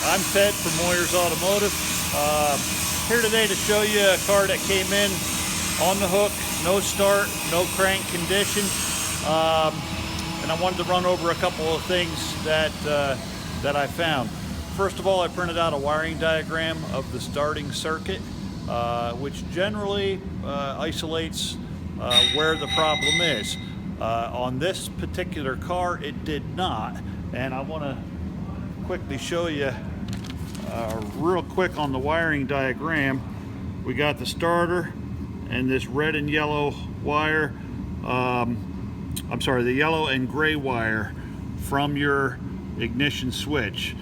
I'm Ted from Moyers Automotive. Here today to show you a car that came in on the hook, no start, no crank condition. And I wanted to run over a couple of things that I found. First of all, I printed out a wiring diagram of the starting circuit, which generally isolates where the problem is. On this particular car, it did not. And I want to quickly show you real quick on the wiring diagram. We got the starter and this red and yellow wire, I'm sorry, the yellow and gray wire from your ignition switch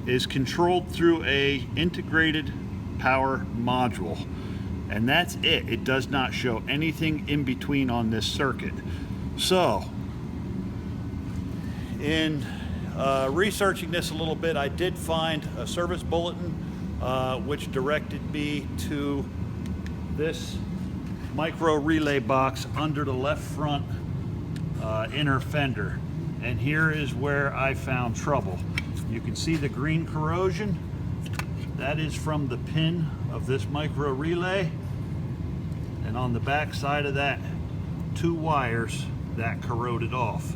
is controlled through a integrated power module, and that's it. It does not show anything in between on this circuit. So in researching this a little bit, I did find a service bulletin which directed me to this micro relay box under the left front inner fender, and here is where I found trouble. You can see the green corrosion. That is from the pin of this micro relay, and on the back side of that, two wires that corroded off.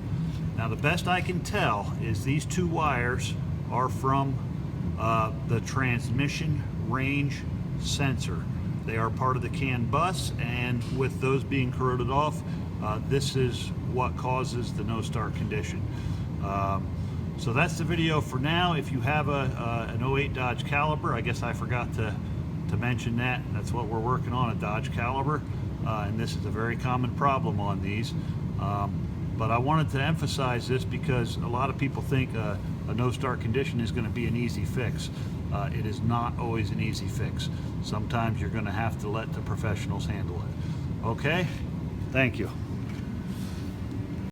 Now, the best I can tell is these two wires are from the transmission range sensor. They are part of the CAN bus, and with those being corroded off, this is what causes the no start condition. So that's the video for now. If you have an 08 Dodge Caliber, I guess I forgot to mention that. That's what we're working on, a Dodge Caliber, and this is a very common problem on these. But I wanted to emphasize this because a lot of people think a no start condition is going to be an easy fix. It is not always an easy fix. Sometimes you're going to have to let the professionals handle it. Okay? Thank you.